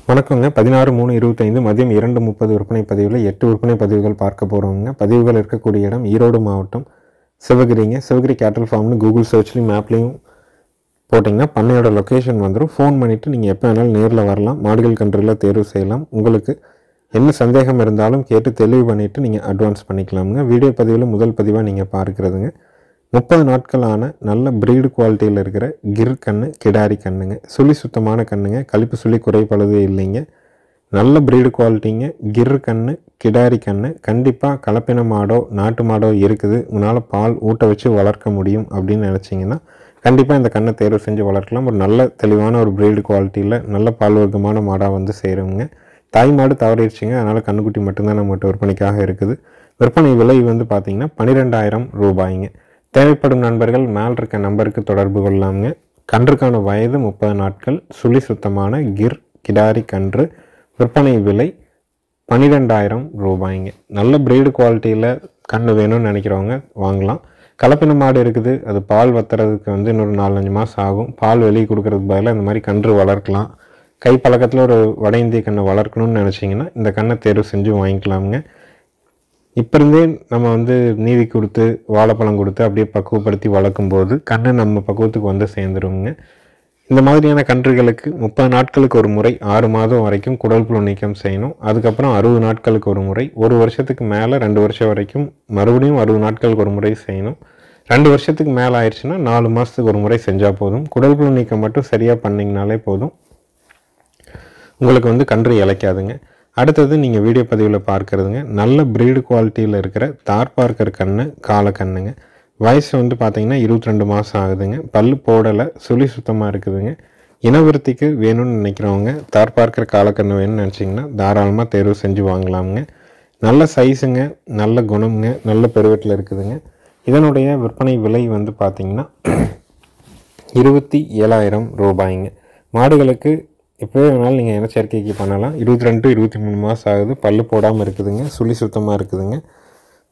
வணக்கங்க. 16/3/25 மதியம் 2:30 விற்பனை பதிவில் 8 விற்பனை பதிவுகள் பார்க்க போகிறோங்க. பதிவுகள் இருக்கக்கூடிய இடம் ஈரோடு மாவட்டம் சிவகிரிங்க. சிவகிரி கேட்டல் ஃபார்ம்னு கூகுள் சர்ச்லையும் மேப்லையும் போட்டிங்கன்னா பண்ணையோட லொக்கேஷன் வந்துடும். ஃபோன் பண்ணிவிட்டு நீங்கள் எப்போ வேணாலும் நேரில் வரலாம். மாடுகள் கன்றுகளை தேர்வு செய்யலாம். உங்களுக்கு என்ன சந்தேகம் இருந்தாலும் கேட்டு தெளிவு பண்ணிவிட்டு நீங்கள் அட்வான்ஸ் பண்ணிக்கலாமுங்க. வீடியோ பதிவில் முதல் பதிவாக நீங்கள் பார்க்குறதுங்க 30 நாட்களான நல்ல ப்ரீடு குவாலிட்டியில் இருக்கிற கிர் கன்று, கிடாரி கன்றுங்க. சுழி சுத்தமான கன்றுங்க. கழிப்பு சுழி குறைபழுது இல்லைங்க. நல்ல ப்ரீடு குவாலிட்டிங்க. கிர் கன்று, கிடாரி கன்று. கண்டிப்பாக கலப்பின மாடோ நாட்டு மாடோ இருக்குது, உங்களால் பால் ஊட்ட வச்சு வளர்க்க முடியும் அப்படின்னு நினச்சிங்கன்னா கண்டிப்பாக இந்த கன்றை தேர்வு செஞ்சு வளர்க்கலாம். ஒரு நல்ல தெளிவான ஒரு ப்ரீடு குவாலிட்டியில் நல்ல பால் வர்க்கமான மாடாக வந்து சேருங்க. தாய் மாடு தவறிடுச்சிங்க, அதனால் கன்றுக்குட்டி மட்டும்தான் நம்மகிட்ட விற்பனைக்காக இருக்குது. விற்பனை விலை வந்து பார்த்திங்கன்னா 12,000 ரூபாய்ங்க. தேவைப்படும் நண்பர்கள் மேல் இருக்க நம்பருக்கு தொடர்பு கொள்ளலாமுங்க. கன்றுக்கான வயது 30 நாட்கள். சுழி சுத்தமான கிர் கிடாரி கன்று. விற்பனை விலை 12,000 ரூபாய்ங்க. நல்ல ப்ரீடு குவாலிட்டியில் கன்று வேணும்னு நினைக்கிறவங்க வாங்கலாம். கலப்பின மாடு இருக்குது, அது பால் வத்துறதுக்கு வந்து இன்னொரு 4-5 மாதம் ஆகும். பால் வெளியே கொடுக்கறதுக்கு பதிலாக இந்த மாதிரி கன்று வளர்க்கலாம். கை பழக்கத்தில் ஒரு வட இந்திய கன்றை வளர்க்கணும்னு நினச்சிங்கன்னா இந்த கன்றை தேர்வு செஞ்சு வாங்கிக்கலாமுங்க. இப்போ இருந்தே நம்ம வந்து நீவி கொடுத்து வாழைப்பழம் கொடுத்து அப்படியே பக்குவப்படுத்தி வளர்க்கும்போது கன்று நம்ம பக்குவத்துக்கு வந்து சேர்ந்துருவோங்க. இந்த மாதிரியான கன்றுகளுக்கு 30 நாட்களுக்கு ஒரு முறை 6 மாதம் வரைக்கும் குடல் புழு நீக்கம் செய்யணும். அதுக்கப்புறம் 60 நாட்களுக்கு ஒரு முறை, 1 வருஷத்துக்கு மேலே 2 வருஷம் வரைக்கும் மறுபடியும் 60 நாட்களுக்கு ஒரு முறை செய்யணும். 2 வருஷத்துக்கு மேலே ஆயிடுச்சுன்னா 4 மாதத்துக்கு ஒரு முறை செஞ்சால் போதும். குடல் புழு நீக்கம் மட்டும் சரியாக பண்ணிங்கனாலே போதும், உங்களுக்கு வந்து கன்று இளைக்காதுங்க. அடுத்தது நீங்கள் வீடியோ பதிவில் பார்க்குறதுங்க நல்ல ப்ரீடு குவாலிட்டியில் இருக்கிற தார்பார்க்கர் கன்று, காலக்கண்ணுங்க. வயசு வந்து பார்த்திங்கன்னா 22 மாதம் ஆகுதுங்க. பல் போடலை, சுழி சுத்தமாக இருக்குதுங்க. இனவிருத்திக்கு வேணும்னு நினைக்கிறவங்க தார்பார்க்கர் காலக்கண்ணு வேணும்னு நினச்சிங்கன்னா தாராளமாக தேர்வு செஞ்சு வாங்கலாமுங்க. நல்ல சைஸுங்க, நல்ல குணமுங்க, நல்ல பெருவெட்டில் இருக்குதுங்க. இதனுடைய விற்பனை விலை வந்து பார்த்திங்கன்னா 27,000 ரூபாய்ங்க. மாடுகளுக்கு இப்போவே வேணாலும் நீங்கள் இனச்சேர்க்கைக்கு பண்ணலாம். 22-23 மாதம் ஆகுது. பல் போடாமல் இருக்குதுங்க, சுழி சுத்தமாக இருக்குதுங்க.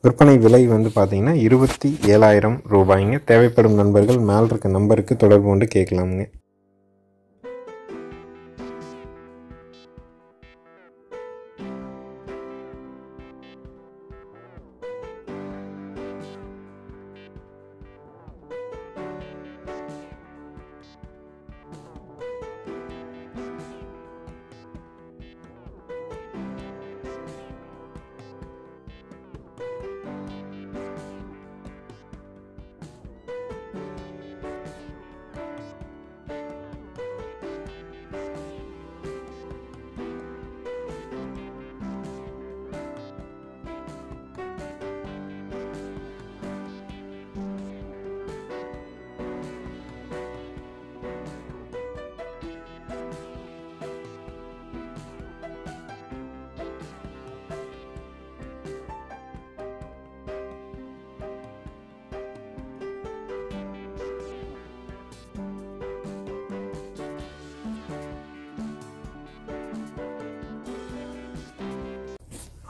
விற்பனை விலை வந்து பார்த்திங்கன்னா 27,000 ரூபாய்ங்க. தேவைப்படும் நண்பர்கள் மேல் இருக்க நம்பருக்கு தொடர்பு கொண்டு கேட்கலாமுங்க.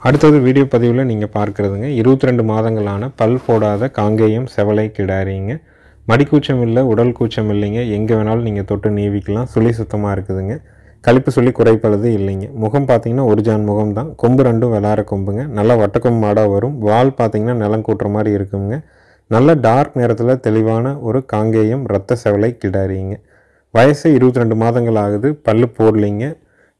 அடுத்தது வீடியோ பதிவில் நீங்கள் பார்க்குறதுங்க 22 மாதங்களான பல் போடாத காங்கேயம் செவலை கிடாரிங்க. மடிக்கூச்சம் இல்லை, உடல் கூச்சம் இல்லைங்க. எங்கே வேணாலும் நீங்கள் தொட்டு நீவிக்கலாம். சுழி சுத்தமாக இருக்குதுங்க. கழிப்பு சுழி குறைப்பழுது இல்லைங்க. முகம் பார்த்திங்கன்னா ஒரு ஜான் முகம் தான். கொம்பு ரெண்டும் வெளார கொம்புங்க. நல்லா வட்டக்கொம்பு மாடாக வரும். வால் பார்த்திங்கன்னா நிலம் கூட்டுற மாதிரி இருக்குங்க. நல்ல டார்க் நேரத்தில் தெளிவான ஒரு காங்கேயம் ரத்த செவலை கிடாரிங்க. வயசு 22 மாதங்கள் ஆகுது. பல்லு போடலைங்க.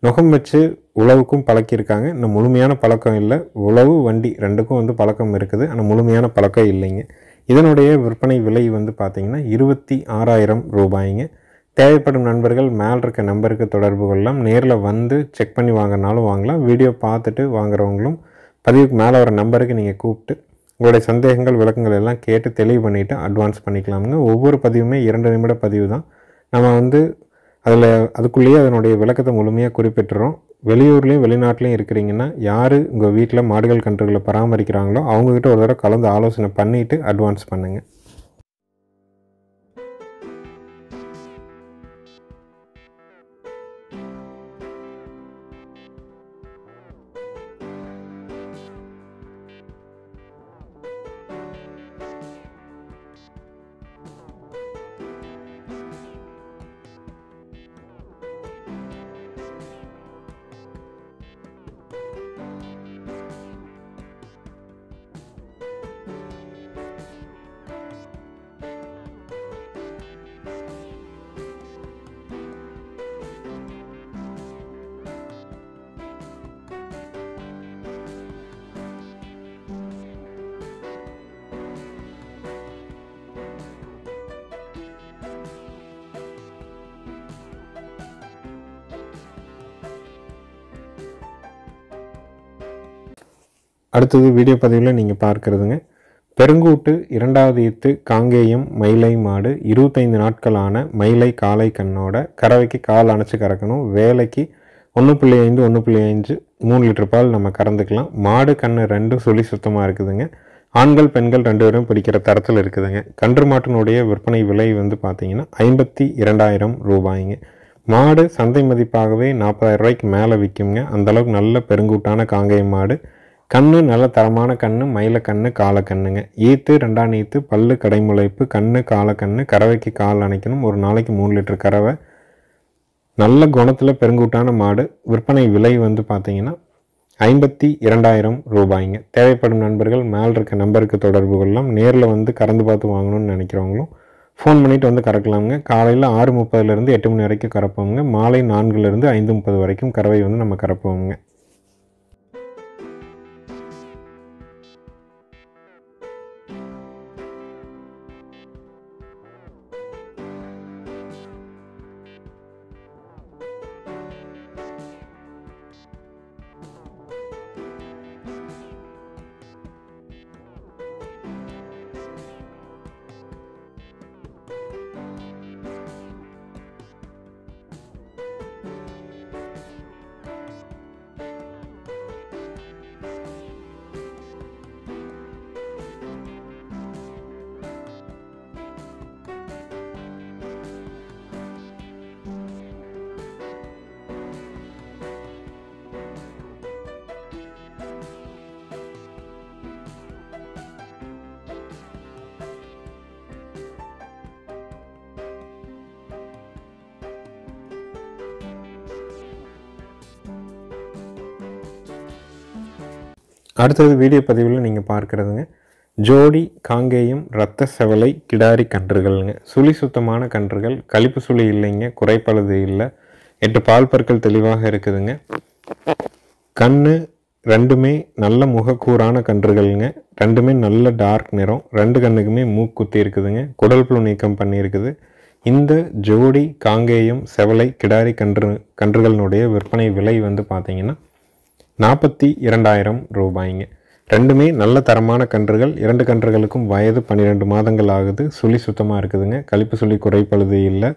நுகம் வச்சு உழவுக்கும் பழக்கியிருக்காங்க. இன்னும் முழுமையான பழக்கம் இல்லை. உழவு வண்டி ரெண்டுக்கும் வந்து பழக்கம் இருக்குது, ஆனால் முழுமையான பழக்கம் இல்லைங்க. இதனுடைய விற்பனை விலை வந்து பார்த்திங்கன்னா 26,000 ரூபாய்ங்க. தேவைப்படும் நண்பர்கள் மேல் இருக்க நம்பருக்கு தொடர்பு கொள்ளலாம். நேரில் வந்து செக் பண்ணி வாங்கினாலும் வாங்கலாம். வீடியோ பார்த்துட்டு வாங்குறவங்களும் பதிவுக்கு மேலே வர நம்பருக்கு நீங்கள் கூப்பிட்டு உங்களுடைய சந்தேகங்கள் விளக்கங்கள் எல்லாம் கேட்டு தெளிவு பண்ணிவிட்டு அட்வான்ஸ் பண்ணிக்கலாமுங்க. ஒவ்வொரு பதிவுமே 2 நிமிட பதிவு தான். நம்ம வந்து அதுக்குள்ளேயே அதனுடைய விளக்கத்தை முழுமையாக குறிப்பிட்டுறோம். வெளியூர்லேயும் வெளிநாட்டிலையும் இருக்கிறீங்கன்னா யார் உங்கள் வீட்டில் மாடுகள் கன்றுகளை பராமரிக்கிறாங்களோ அவங்கக்கிட்ட ஒரு தடவை கலந்து ஆலோசனை பண்ணிவிட்டு அட்வான்ஸ் பண்ணுங்கள். அடுத்தது வீடியோ பதிவில் நீங்கள் பார்க்குறதுங்க பெருங்கூட்டு 2வது ஈத்து காங்கேயம் மயிலை மாடு 25 நாட்களான மயிலை காளை கண்ணோட கறவைக்கு கால் அணைச்சி கறக்கணும். வேலைக்கு 1.5 1.5 3 லிட்டர் பால் நம்ம கறந்துக்கலாம். மாடு கண்ணு ரெண்டும் சுழி சுத்தமாக இருக்குதுங்க. ஆண்கள் பெண்கள் 2 பேரும் பிடிக்கிற தரத்தில் இருக்குதுங்க. கன்று மாட்டினுடைய விற்பனை விலை வந்து பார்த்தீங்கன்னா 52,000 ரூபாய்ங்க. மாடு சந்தை மதிப்பாகவே 40,000 ரூபாய்க்கு மேலே விற்குங்க. அந்தளவுக்கு நல்ல பெருங்கூட்டான காங்கேயம் மாடு. கண்ணு நல்ல தரமான கண்ணு, மயில கண்ணு, காலை கண்ணுங்க. ஈத்து 2ஆம் ஈத்து, பல்லு கடைமுளைப்பு, கண்ணு காலை கண்ணு, கறவைக்கு கால் அணைக்கணும். ஒரு நாளைக்கு 3 லிட்டர் கறவை. நல்ல குணத்தில் பெருங்கூட்டான மாடு. விற்பனை விலை வந்து பார்த்தீங்கன்னா 52,000 ரூபாய்ங்க. தேவைப்படும் நண்பர்கள் மேல் இருக்க நம்பருக்கு தொடர்பு கொள்ளலாம். நேரில் வந்து கறந்து பார்த்து வாங்கணும்னு நினைக்கிறவங்களும் ஃபோன் பண்ணிவிட்டு வந்து கறக்கலாமுங்க. காலையில் 6:30 8 மணி வரைக்கும் கறப்போங்க. மாலை 4 5:30 வரைக்கும் கறவை வந்து நம்ம கறப்போங்க. அடுத்தது வீடியோ பதிவில் நீங்கள் பார்க்குறதுங்க ஜோடி காங்கேயம் இரத்த செவலை கிடாரி கன்றுகள்ங்க. சுழி சுத்தமான கன்றுகள், கழிப்பு சுழி இல்லைங்க, குறைப்பழுது இல்லை, 8 பால் பற்கள் தெளிவாக இருக்குதுங்க. கண்ணு ரெண்டுமே நல்ல முகக்கூறான கன்றுகள்ங்க. ரெண்டுமே நல்ல டார்க் நிறம். 2 கண்ணுக்குமே மூக்குத்தி இருக்குதுங்க. குடல் புழு நீக்கம் பண்ணியிருக்குது. இந்த ஜோடி காங்கேயம் செவலை கிடாரி கன்றுகளினுடைய விற்பனை விலை வந்து பார்த்தீங்கன்னா 42,000 ரூபாய்ங்க. ரெண்டுமே நல்ல தரமான கன்றுகள். 2 கன்றுகளுக்கும் வயது 12 மாதங்கள் ஆகுது. சுழி சுத்தமாக இருக்குதுங்க. கழிப்பு சுழி குறைப்பழுது இல்லை.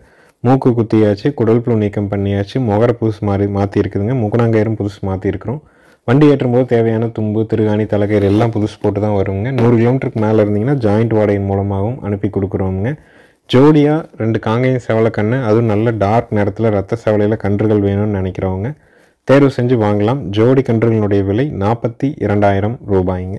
மூக்கு குத்தியாச்சு, குடல் புழு நீக்கம் பண்ணியாச்சு, முகர புதுசு மாற்றி இருக்குதுங்க. முகனாங்கயிரும் புதுசு மாற்றிருக்கிறோம். வண்டி ஏற்றும் போது தேவையான தும்பு, திருகாணி, தலைக்கயிறு எல்லாம் புதுசு போட்டு தான் வருங்க. 100 கிலோமீட்டருக்கு மேலே இருந்தீங்கன்னா ஜாயிண்ட் வாடகையின் மூலமாகவும் அனுப்பி கொடுக்குறோங்க. ஜோடியாக 2 காங்கேயம் செவலை கன்று, அதுவும் நல்ல டார்க் நேரத்தில் ரத்த செவலையில் கன்றுகள் வேணும்னு நினைக்கிறவங்க தேர்வு செஞ்சு வாங்கலாம். ஜோடி கன்றுகளினுடைய விலை 42,000 ரூபாய்ங்க.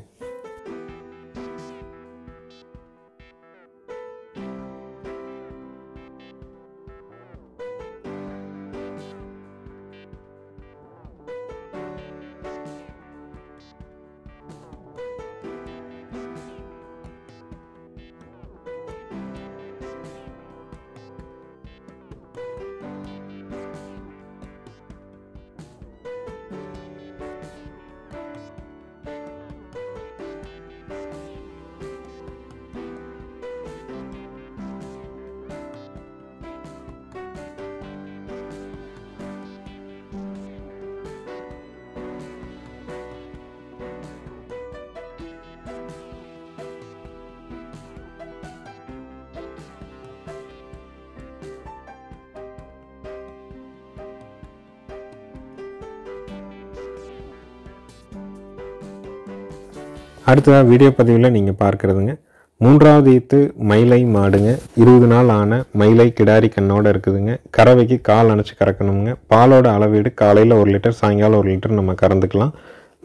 அடுத்ததாக வீடியோ பதிவில் நீங்கள் பார்க்குறதுங்க 3வது ஈத்து மயிலை மாடுங்க. 20 நாள் ஆன மயிலை கிடாரி கண்ணோடு இருக்குதுங்க. கறவைக்கு கால் அணைச்சி கறக்கணுங்க. பாலோட அளவீடு காலையில் 1 லிட்டர், சாயங்காலம் 1 லிட்டர் நம்ம கறந்துக்கலாம்.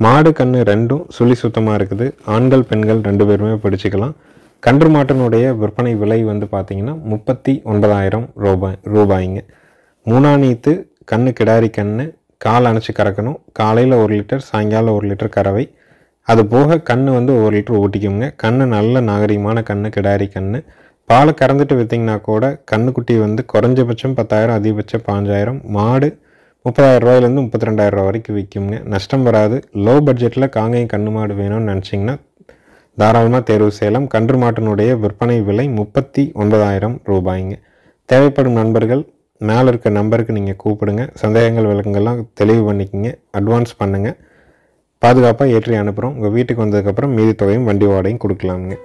மாடு கன்று ரெண்டும் சுழி சுத்தமாக இருக்குது. ஆண்கள் பெண்கள் 2 பேருமே பிடிச்சிக்கலாம். கன்று மாட்டினுடைய விற்பனை விலை வந்து பார்த்திங்கன்னா 39,000 ரூபாய்ங்க. 3ஆம் ஈத்து கன்று கிடாரி கன்று, கால் அணைச்சி கறக்கணும். காலையில் 1 லிட்டர், சாயங்காலம் 1 லிட்டர் கறவை. அது போக கன்று வந்து 1 லிட்டர் ஓட்டிக்குங்க. கன்று நல்ல நாகரிகமான கன்று, கிடாரி கன்று. பாலை கறந்துட்டு விற்றிங்கன்னா கூட கன்றுக்குட்டி வந்து குறைஞ்சபட்சம் 10,000, அதிகபட்சம் 5,000. மாடு 30,000 ரூபாயிலேருந்து 32,000 ரூபா வரைக்கும் விற்குங்க. நஷ்டம் வராது. லோ பட்ஜெட்டில் காங்கேயம் கன்று மாடு வேணும்னு நினச்சிங்கன்னா தாராளமாக தேர்வு செய்யலாம். கன்று மாட்டினுடைய விற்பனை விலை 39,000 ரூபாய்ங்க. தேவைப்படும் நண்பர்கள் மேலே இருக்க நம்பருக்கு நீங்கள் கூப்பிடுங்க. சந்தேகங்கள் விளக்கங்கள்லாம் தெளிவு பண்ணிக்கிங்க. அட்வான்ஸ் பண்ணுங்கள். பாதுகாப்பாக ஏற்றி அனுப்புகிறோம். உங்கள் வீட்டுக்கு வந்ததுக்கப்புறம் மீதி தொகையும் வண்டி வாடகையும் கொடுக்கலாமுங்க.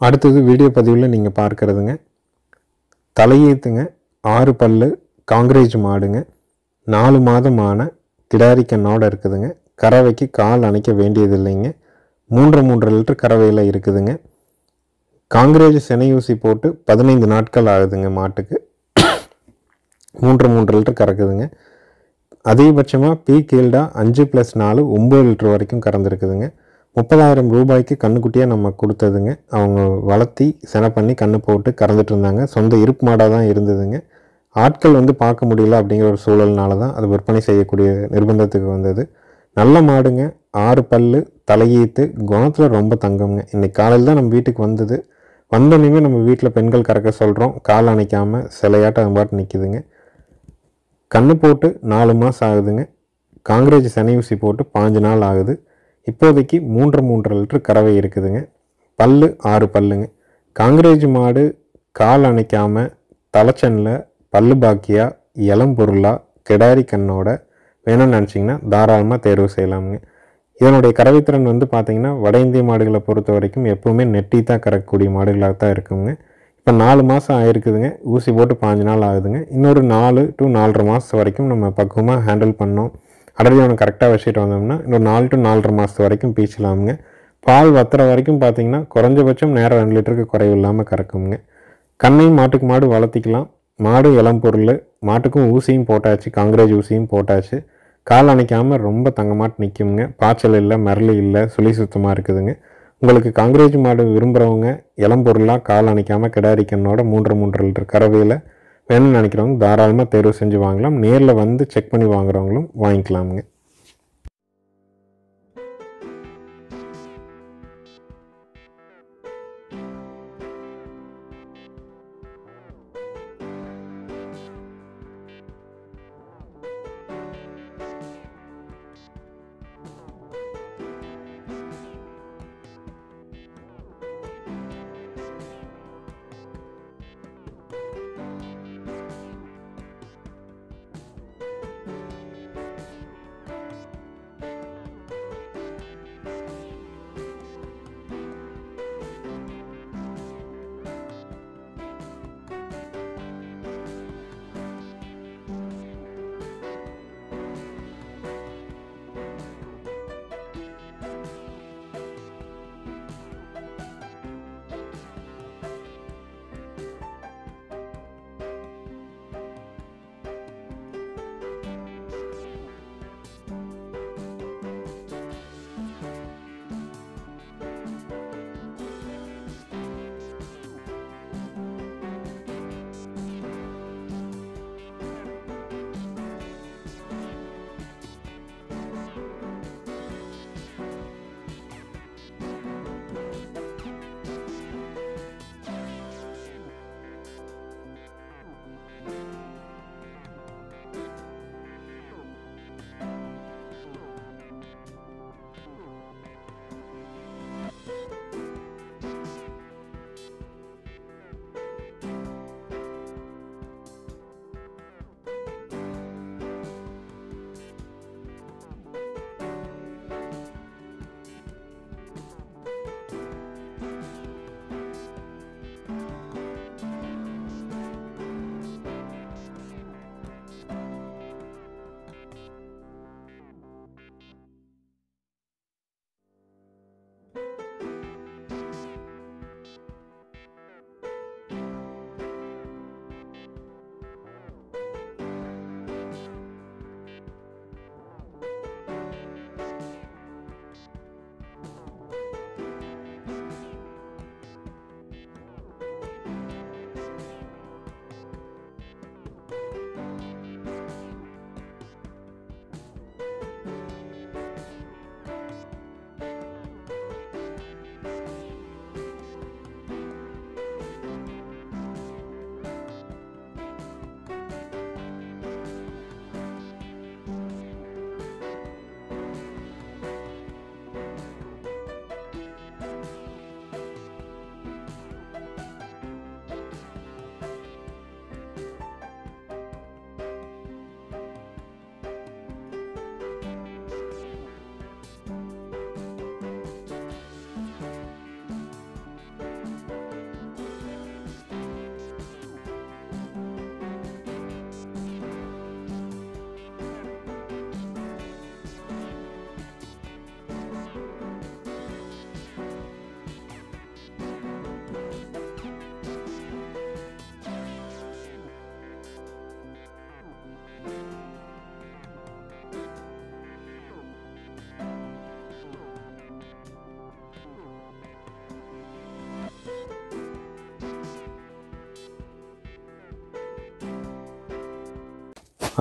அடுத்தது வீடியோ பதிவில் நீங்கள் பார்க்குறதுங்க தலையீத்துங்க, 6 பல்லு காங்கிரேஜ் மாடுங்க, 4 மாதமான கிடாரி கண்ணோடு இருக்குதுங்க. கறவைக்கு கால் அணைக்க வேண்டியது இல்லைங்க. 3 லிட்டர் கறவையில் இருக்குதுங்க. காங்கிரேஜ் செனையூசி போட்டு 15 நாட்கள் ஆகுதுங்க. மாட்டுக்கு 3 லிட்டர் கறக்குதுங்க. அதிகபட்சமாக பீக் ஈல்டாக 5+4 9 லிட்டர் வரைக்கும் கறந்துருக்குதுங்க. 30,000 ரூபாய்க்கு கண்ணுக்குட்டியாக நம்ம கொடுத்ததுங்க. அவங்க வளர்த்தி செனை பண்ணி கண்ணு போட்டு கறந்துட்டு இருந்தாங்க. சொந்த இருப்பு மாடாக தான் இருந்ததுங்க. ஆட்கள் பார்க்க முடியல அப்படிங்கிற ஒரு சூழல்னால தான் அது விற்பனை செய்யக்கூடிய நிர்பந்தத்துக்கு வந்தது. நல்ல மாடுங்க, 6 பல்லு, தலையீத்து, குணத்தில் ரொம்ப தங்கம்ங்க. இன்றைக்கி காலையில் தான் நம்ம வீட்டுக்கு வந்தது. வந்தோடனே நம்ம வீட்டில் பெண்கள் கறக்க சொல்கிறோம். கால் அணைக்காமல் சிலையாட்டம் அது பாட்டு நிற்கிதுங்க. கண்ணு போட்டு 4 மாதம் ஆகுதுங்க. காங்கிரேஜ் செனையூசி போட்டு 5 நாள் ஆகுது. இப்போதைக்கு 3 லிட்டர் கறவை இருக்குதுங்க. பல்லு 6 பல்லுங்க. காங்கிரேஜ் மாடு கால் அணைக்காமல் தலைச்சனில் பல்லு பாக்கியா இளம் பொருளாக கிடாரி கண்ணோட வேணும்னு நினச்சிங்கன்னா தாராளமாக தேர்வு செய்யலாமுங்க. இதனுடைய கறவைத்திறன் பார்த்திங்கன்னா வட இந்திய மாடுகளை பொறுத்த வரைக்கும் எப்போவுமே நெட்டி தான் கறக்கக்கூடிய மாடுகளாக தான் இருக்குங்க. இப்போ 4 மாதம் ஆகிருக்குதுங்க. ஊசி போட்டு 5 நாள் ஆகுதுங்க. இன்னொரு 4 to 4.5 மாதம் வரைக்கும் நம்ம பக்குவமாக ஹேண்டில் பண்ணோம். அடர்த்தி அவனை கரெக்டாக வச்சுட்டு வந்தோம்னா இன்னொரு 4 to 4.5 மாதத்து வரைக்கும் பீச்சலாமுங்க. பால் வத்துற வரைக்கும் பார்த்திங்கன்னா குறைஞ்சபட்சம் நேரம் 2 லிட்டருக்கு குறைவு இல்லாமல் கறக்குங்க. கண்ணையும் மாட்டுக்கு மாடு வளர்த்திக்கலாம். மாடு இளம் பொருள், மாட்டுக்கும் ஊசியும் போட்டாச்சு, காங்கிரேஜ் ஊசியும் போட்டாச்சு. கால் அணைக்காமல் ரொம்ப தங்கமாட்டு நிற்குங்க. பாய்ச்சல் இல்லை, மரளி இல்லை, சுழி சுத்தமாக இருக்குதுங்க. உங்களுக்கு காங்கிரேஜ் மாடு விரும்புகிறவங்க இளம் பொருளாக கால் அணைக்காமல் கிடாரி கண்ணோட 3 லிட்டர் கறவையில் வேணும்னு நினைக்கிறவங்க தாராளமாக தேர்வு செஞ்சு வாங்கலாம். நேரில் வந்து செக் பண்ணி வாங்குறவங்களும் வாங்கிக்கலாமுங்க.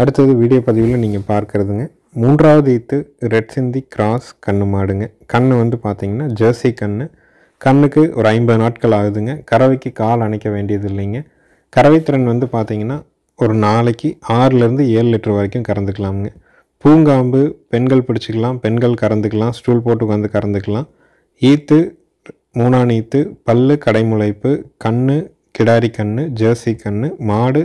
அடுத்தது வீடியோ பதிவில் நீங்கள் பார்க்குறதுங்க 3வது ஈத்து ரெட் சிந்தி கிராஸ் கன்று மாடுங்க. கன்று வந்து பார்த்திங்கன்னா ஜெர்சி கன்று. கண்ணுக்கு ஒரு 50 நாட்கள் ஆகுதுங்க. கறவைக்கு கால் அணைக்க வேண்டியது இல்லைங்க. கறவைத்திறன் வந்து பார்த்திங்கன்னா ஒரு நாளைக்கு 6லேருந்து 7 லிட்டர் வரைக்கும் கறந்துக்கலாமுங்க. பூங்காம்பு பெண்கள் பிடிச்சிக்கலாம், பெண்கள் கறந்துக்கலாம், ஸ்டூல் போட்டு உட்காந்து கறந்துக்கலாம். ஈத்து 3ஆம் ஈத்து, பல்லு கடைமுளைப்பு, கன்று கிடாரி கன்று, ஜெர்சி கன்று, மாடு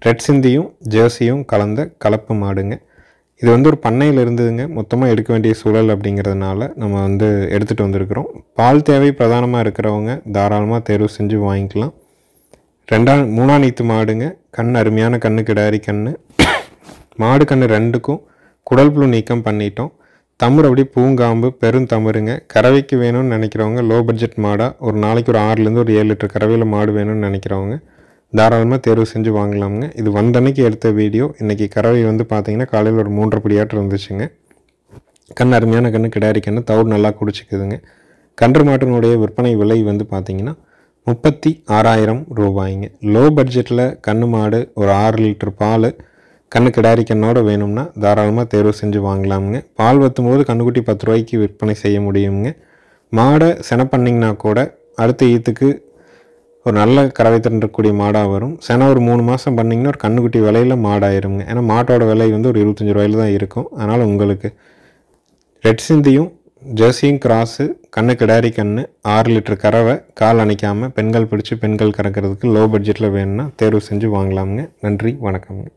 ரெட் சிந்தியும் ஜெர்சியும் கலந்த கலப்பு மாடுங்க. இது வந்து ஒரு பண்ணையில் இருந்ததுங்க, மொத்தமாக எடுக்க வேண்டிய சூழல் அப்படிங்கிறதுனால நம்ம வந்து எடுத்துகிட்டு வந்திருக்கிறோம். பால் தேவை பிரதானமாக இருக்கிறவங்க தாராளமாக தேர்வு செஞ்சு வாங்கிக்கலாம். 3ஆம் ஈத்து மாடுங்க. கண் அருமையான கன்று கிடாரி கன்று. மாடு கன்று 2க்கும் குடல் புழு நீக்கம் பண்ணிட்டோம். தமுறு அப்படி பூங்காம்பு பெருந்தமுறுங்க. கறவைக்கு வேணும்னு நினைக்கிறவங்க லோ பட்ஜெட் மாடாக ஒரு நாளைக்கு ஒரு 6லேருந்து ஒரு 7 லிட்டர் கறவையில் மாடு வேணும்னு நினைக்கிறவங்க தாராளமாக தேர்வு செஞ்சு வாங்கலாமுங்க. இது வந்தன்னைக்கு எடுத்த வீடியோ. இன்றைக்கி கறவை வந்து பார்த்திங்கன்னா காலையில் ஒரு 3.5 படியாட்டு இருந்துச்சுங்க. கண் அருமையான கன்று கிடாரி கன்று, தவிடு நல்லா குடிச்சிக்குதுங்க. கன்று மாட்டினுடைய விற்பனை விலை வந்து பார்த்திங்கன்னா 36,000 ரூபாய்ங்க. லோ பட்ஜெட்டில் கன்று மாடு ஒரு 6 லிட்டர் பால் கன்று கிடாரி கண்ணோட வேணும்னா தாராளமாக தேர்வு செஞ்சு வாங்கலாமுங்க. பால் வற்றும் போது கன்றுக்குட்டி 10 ரூபாய்க்கு விற்பனை செய்ய முடியுங்க. மாடை செனை பண்ணிங்கன்னா கூட அடுத்த ஈத்துக்கு ஒரு நல்ல கறவை திறன் இருக்கக்கூடிய மாடாக வரும். செனை ஒரு 3 மாதம் பண்ணிங்கன்னா ஒரு கன்றுக்குட்டி விலையில் மாடாயிருங்க. ஏன்னா மாட்டோட விலை வந்து ஒரு 25 ரூபாயில் தான் இருக்கும். அதனால் உங்களுக்கு ரெட் சிந்தியும் ஜெர்சியும் கிராஸு கன்று கிடாரி கன்று 6 லிட்டர் கறவை கால் அணைக்காமல் பெண்கள் பிடிச்சி பெண்கள் கறக்கிறதுக்கு லோ பட்ஜெட்டில் வேணும்னா தேர்வு செஞ்சு வாங்கலாமுங்க. நன்றி, வணக்கம்ங்க.